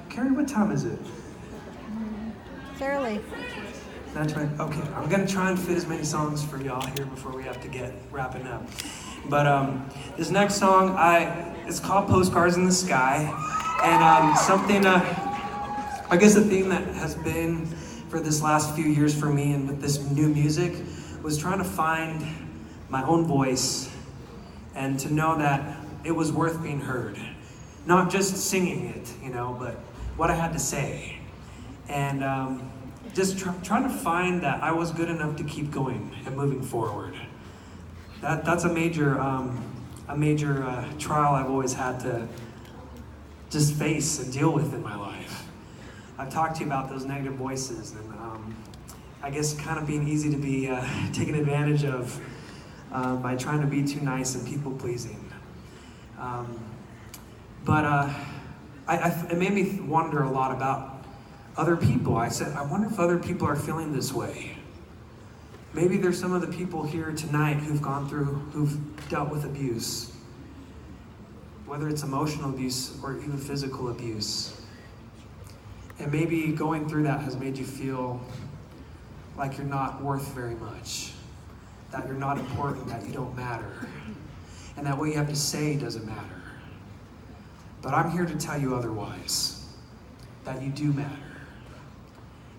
Carrie, what time is it? It's early. That's right. Okay, I'm gonna try and fit as many songs for y'all here before we have to get wrapping up. But this next song, it's called "Postcards in the Sky," and something. I guess the theme that has been for this last few years for me, and with this new music, was trying to find my own voice, and to know that it was worth being heard, not just singing it, but what I had to say, and just trying to find that I was good enough to keep going and moving forward. That's a major trial I've always had to just face and deal with in my life. I've talked to you about those negative voices, and I guess kind of being easy to be taken advantage of by trying to be too nice and people-pleasing. But it made me wonder a lot about other people. I said, I wonder if other people are feeling this way. Maybe there's some of the people here tonight who've dealt with abuse, whether it's emotional abuse or even physical abuse. And maybe going through that has made you feel like you're not worth very much, that you're not important, that you don't matter, and that what you have to say doesn't matter. But I'm here to tell you otherwise, that you do matter,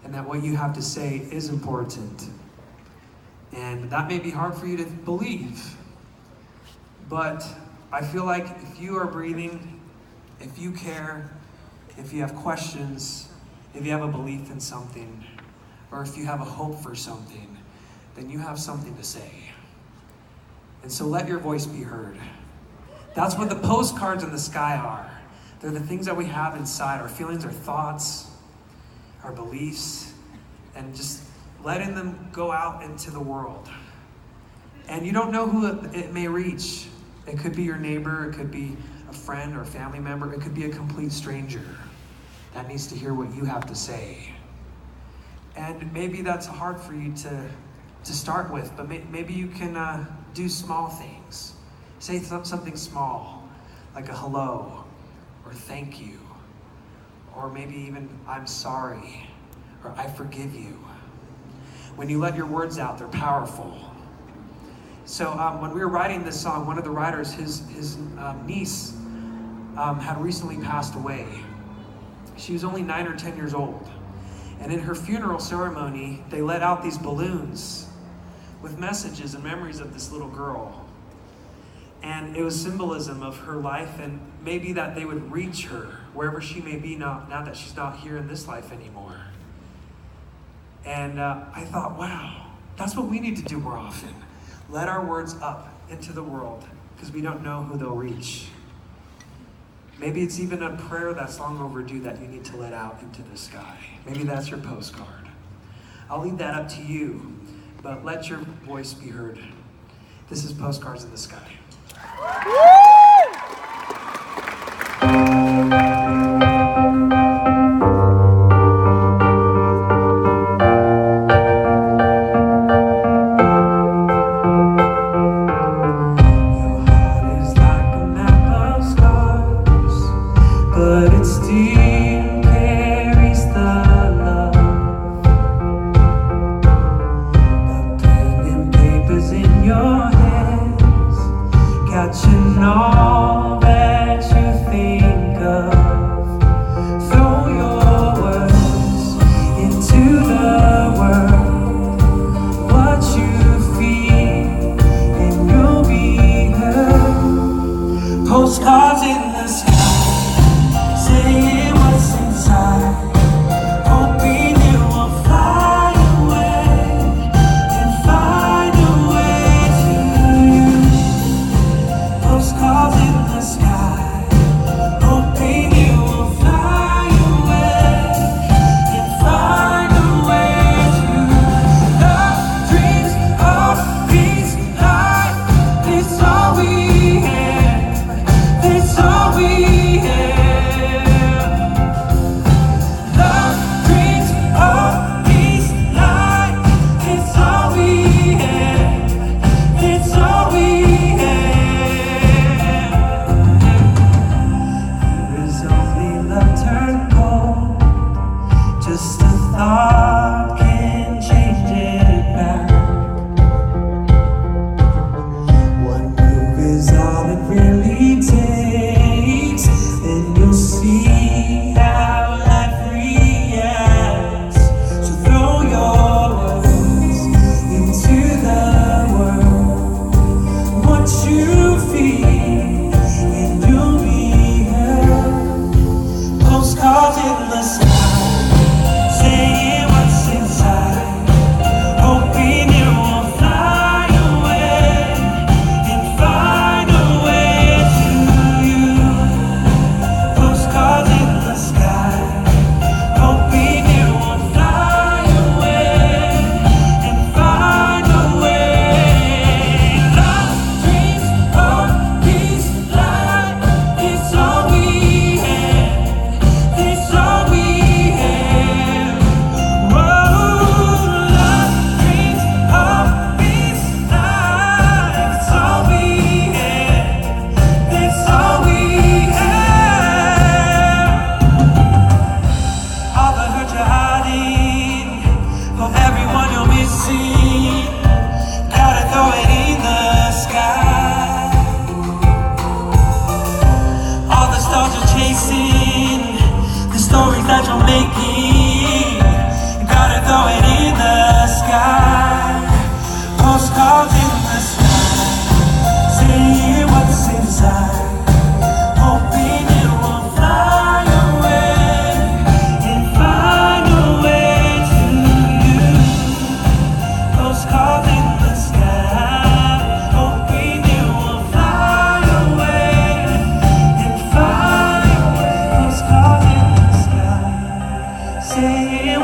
and that what you have to say is important. And that may be hard for you to believe, but I feel like if you are breathing, if you care, if you have questions, if you have a belief in something, or if you have a hope for something, then you have something to say. And so let your voice be heard. That's what the postcards in the sky are. They're the things that we have inside, our feelings, our thoughts, our beliefs, and just letting them go out into the world. And you don't know who it may reach. It could be your neighbor, it could be a friend or a family member, it could be a complete stranger that needs to hear what you have to say. And maybe that's hard for you to start with, but maybe you can do small things. Say something small, like a hello, or thank you, or maybe even I'm sorry, or I forgive you. When you let your words out, they're powerful. So when we were writing this song, one of the writers, his niece had recently passed away. She was only 9 or 10 years old. And in her funeral ceremony, they let out these balloons with messages and memories of this little girl. And it was symbolism of her life, and maybe that they would reach her wherever she may be now that she's not here in this life anymore. And I thought, wow, that's what we need to do more often. Let our words up into the world, because we don't know who they'll reach. Maybe it's even a prayer that's long overdue that you need to let out into the sky. Maybe that's your postcard. I'll leave that up to you, but let your voice be heard. This is Postcards in the Sky. Catching all that you think of, throw your words into the world, what you feel and you'll be heard. Postcards in the sky, saying what's inside, hoping it will fly away and find a way to you. Postcards in the sky, hoping it will fly away and find a way to love, dreams of peace, light. It's all we have, it's all we have.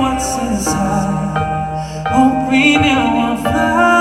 what's inside. Hope we never fly.